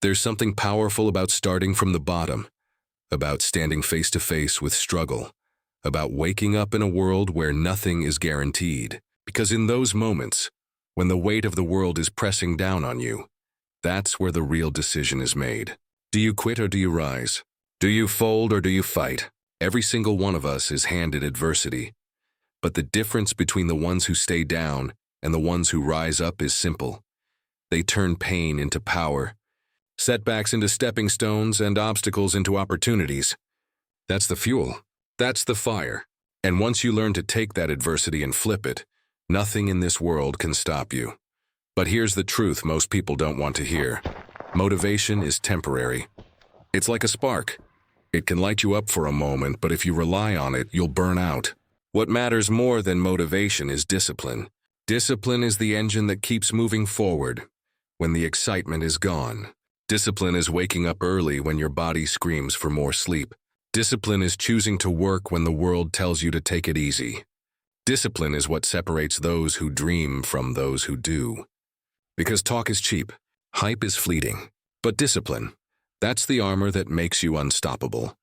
There's something powerful about starting from the bottom, about standing face to face with struggle, about waking up in a world where nothing is guaranteed. Because in those moments, when the weight of the world is pressing down on you, that's where the real decision is made. Do you quit or do you rise? Do you fold or do you fight? Every single one of us is handed adversity. But the difference between the ones who stay down and the ones who rise up is simple. They turn pain into power, setbacks into stepping stones, and obstacles into opportunities. That's the fuel. That's the fire. And once you learn to take that adversity and flip it, nothing in this world can stop you. But here's the truth most people don't want to hear. Motivation is temporary. It's like a spark. It can light you up for a moment, but if you rely on it, you'll burn out. What matters more than motivation is discipline. Discipline is the engine that keeps moving forward when the excitement is gone. Discipline is waking up early when your body screams for more sleep. Discipline is choosing to work when the world tells you to take it easy. Discipline is what separates those who dream from those who do. Because talk is cheap, hype is fleeting, but discipline, that's the armor that makes you unstoppable.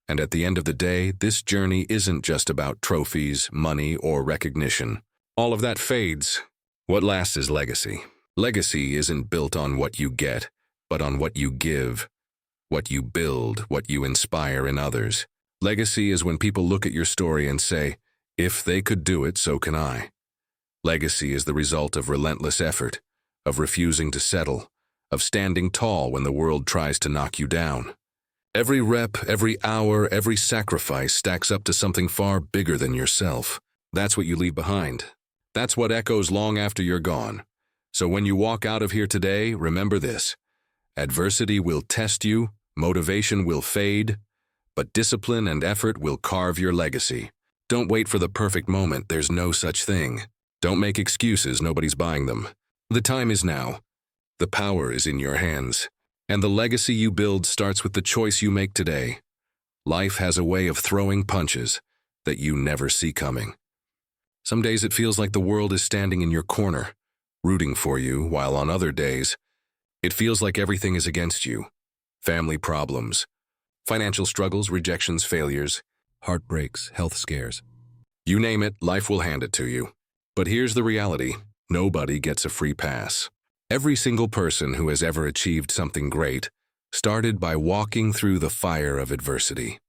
And at the end of the day, this journey isn't just about trophies, money, or recognition. All of that fades. What lasts is legacy. Legacy isn't built on what you get, but on what you give, what you build, what you inspire in others. Legacy is when people look at your story and say, if they could do it, so can I. Legacy is the result of relentless effort, of refusing to settle, of standing tall when the world tries to knock you down. Every rep, every hour, every sacrifice stacks up to something far bigger than yourself. That's what you leave behind. That's what echoes long after you're gone. So when you walk out of here today, remember this. Adversity will test you, motivation will fade, but discipline and effort will carve your legacy. Don't wait for the perfect moment, there's no such thing. Don't make excuses, nobody's buying them. The time is now. The power is in your hands. And the legacy you build starts with the choice you make today. Life has a way of throwing punches that you never see coming. Some days it feels like the world is standing in your corner, rooting for you, while on other days, it feels like everything is against you. Family problems, financial struggles, rejections, failures, heartbreaks, health scares. You name it, life will hand it to you. But here's the reality. Nobody gets a free pass. Every single person who has ever achieved something great started by walking through the fire of adversity.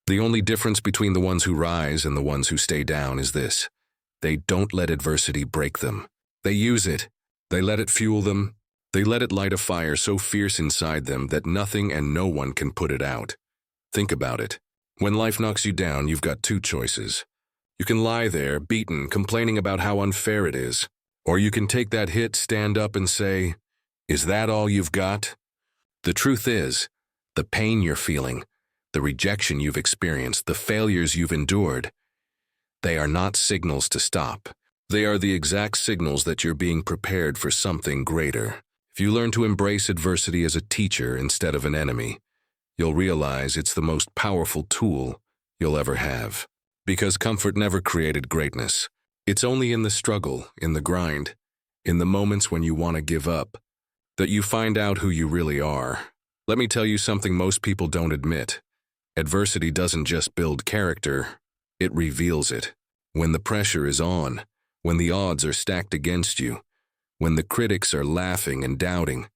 The only difference between the ones who rise and the ones who stay down is this. They don't let adversity break them. They use it. They let it fuel them. They let it light a fire so fierce inside them that nothing and no one can put it out. Think about it. When life knocks you down, you've got two choices. You can lie there, beaten, complaining about how unfair it is. Or you can take that hit, stand up and say, is that all you've got? The truth is, the pain you're feeling, the rejection you've experienced, the failures you've endured, they are not signals to stop. They are the exact signals that you're being prepared for something greater. If you learn to embrace adversity as a teacher instead of an enemy, you'll realize it's the most powerful tool you'll ever have. Because comfort never created greatness. It's only in the struggle, in the grind, in the moments when you want to give up, that you find out who you really are. Let me tell you something most people don't admit. Adversity doesn't just build character, it reveals it. When the pressure is on, when the odds are stacked against you, when the critics are laughing and doubting,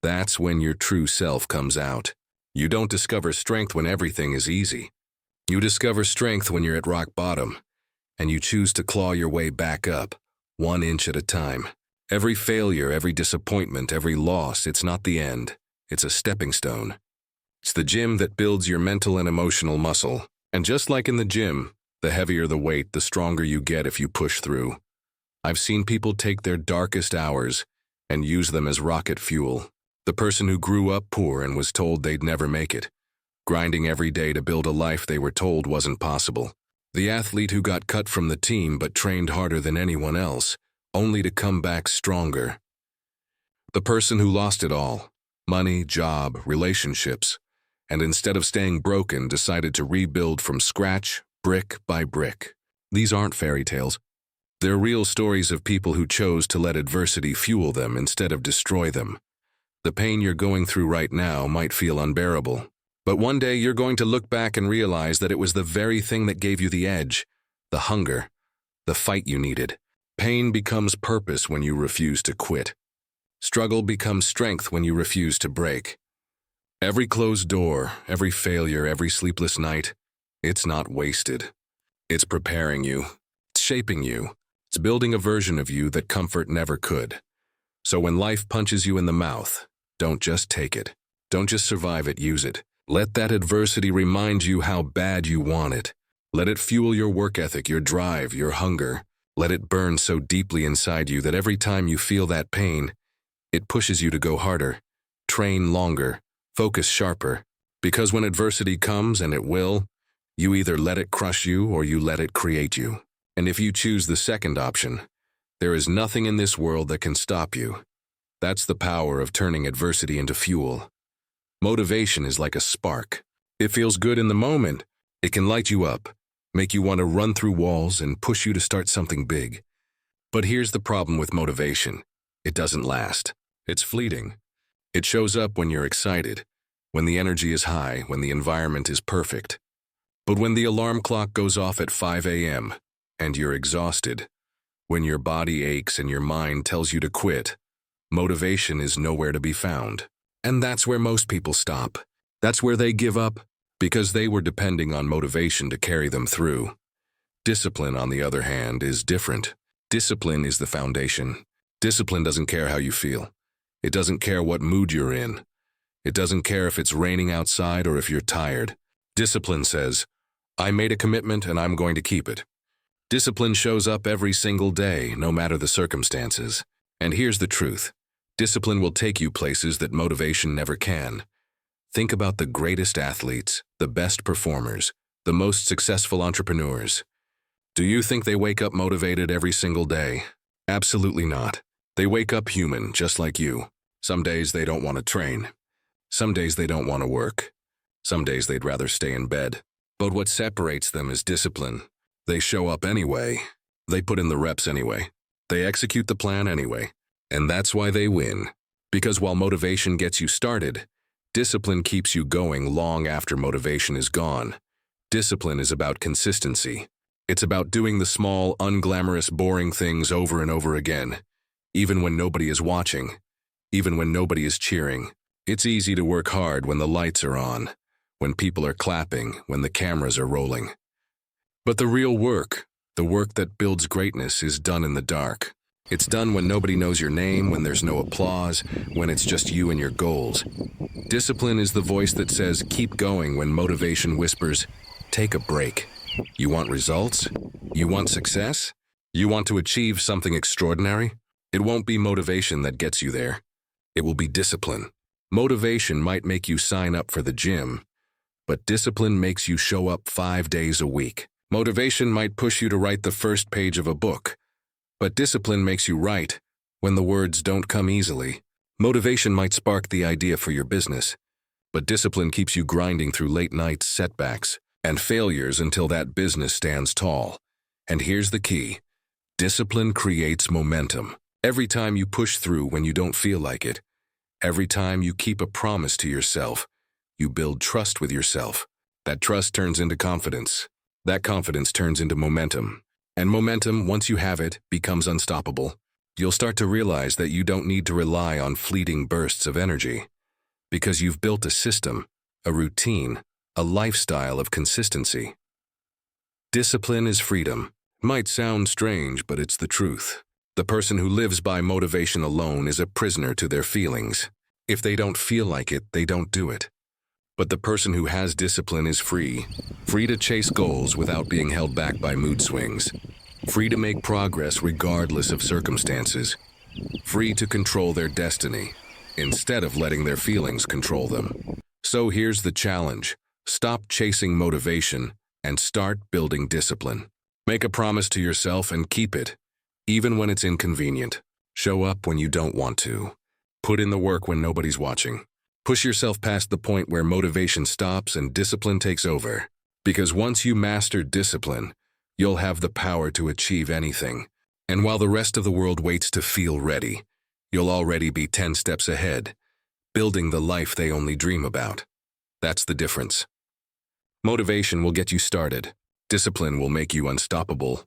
that's when your true self comes out. You don't discover strength when everything is easy. You discover strength when you're at rock bottom, and you choose to claw your way back up, 1 inch at a time. Every failure, every disappointment, every loss, it's not the end. It's a stepping stone. It's the gym that builds your mental and emotional muscle. And just like in the gym, the heavier the weight, the stronger you get if you push through. I've seen people take their darkest hours and use them as rocket fuel. The person who grew up poor and was told they'd never make it, grinding every day to build a life they were told wasn't possible. The athlete who got cut from the team but trained harder than anyone else, only to come back stronger. The person who lost it all, money, job, relationships, and instead of staying broken, decided to rebuild from scratch, brick by brick. These aren't fairy tales. They're real stories of people who chose to let adversity fuel them instead of destroy them. The pain you're going through right now might feel unbearable. But one day you're going to look back and realize that it was the very thing that gave you the edge, the hunger, the fight you needed. Pain becomes purpose when you refuse to quit. Struggle becomes strength when you refuse to break. Every closed door, every failure, every sleepless night, it's not wasted. It's preparing you. It's shaping you. It's building a version of you that comfort never could. So when life punches you in the mouth, don't just take it. Don't just survive it, use it. Let that adversity remind you how bad you want it. Let it fuel your work ethic, your drive, your hunger. Let it burn so deeply inside you that every time you feel that pain, it pushes you to go harder, train longer, focus sharper. Because when adversity comes, and it will, you either let it crush you or you let it create you. And if you choose the second option, there is nothing in this world that can stop you. That's the power of turning adversity into fuel. Motivation is like a spark. It feels good in the moment. It can light you up, make you want to run through walls and push you to start something big. But here's the problem with motivation. It doesn't last. It's fleeting. It shows up when you're excited, when the energy is high, when the environment is perfect. But when the alarm clock goes off at 5 a.m. and you're exhausted, when your body aches and your mind tells you to quit, motivation is nowhere to be found. And that's where most people stop. That's where they give up, because they were depending on motivation to carry them through. Discipline, on the other hand, is different. Discipline is the foundation. Discipline doesn't care how you feel. It doesn't care what mood you're in. It doesn't care if it's raining outside or if you're tired. Discipline says, I made a commitment and I'm going to keep it. Discipline shows up every single day, no matter the circumstances. And here's the truth. Discipline will take you places that motivation never can. Think about the greatest athletes, the best performers, the most successful entrepreneurs. Do you think they wake up motivated every single day? Absolutely not. They wake up human, just like you. Some days they don't want to train. Some days they don't want to work. Some days they'd rather stay in bed. But what separates them is discipline. They show up anyway. They put in the reps anyway. They execute the plan anyway. And that's why they win. Because while motivation gets you started, discipline keeps you going long after motivation is gone. Discipline is about consistency. It's about doing the small, unglamorous, boring things over and over again, even when nobody is watching, even when nobody is cheering. It's easy to work hard when the lights are on, when people are clapping, when the cameras are rolling. But the real work, the work that builds greatness, is done in the dark. It's done when nobody knows your name, when there's no applause, when it's just you and your goals. Discipline is the voice that says, keep going, when motivation whispers, take a break. You want results? You want success? You want to achieve something extraordinary? It won't be motivation that gets you there. It will be discipline. Motivation might make you sign up for the gym, but discipline makes you show up 5 days a week. Motivation might push you to write the first page of a book, but discipline makes you write when the words don't come easily. Motivation might spark the idea for your business, but discipline keeps you grinding through late nights, setbacks, and failures until that business stands tall. And here's the key. Discipline creates momentum. Every time you push through when you don't feel like it, every time you keep a promise to yourself, you build trust with yourself. That trust turns into confidence. That confidence turns into momentum. And momentum, once you have it, becomes unstoppable. You'll start to realize that you don't need to rely on fleeting bursts of energy, because you've built a system, a routine, a lifestyle of consistency. Discipline is freedom. It might sound strange, but it's the truth. The person who lives by motivation alone is a prisoner to their feelings. If they don't feel like it, they don't do it. But the person who has discipline is free to chase goals without being held back by mood swings, free to make progress regardless of circumstances, free to control their destiny instead of letting their feelings control them. So here's the challenge. Stop chasing motivation and start building discipline. Make a promise to yourself and keep it, even when it's inconvenient. Show up when you don't want to. Put in the work when nobody's watching. Push yourself past the point where motivation stops and discipline takes over. Because once you master discipline, you'll have the power to achieve anything. And while the rest of the world waits to feel ready, you'll already be 10 steps ahead, building the life they only dream about. That's the difference. Motivation will get you started. Discipline will make you unstoppable.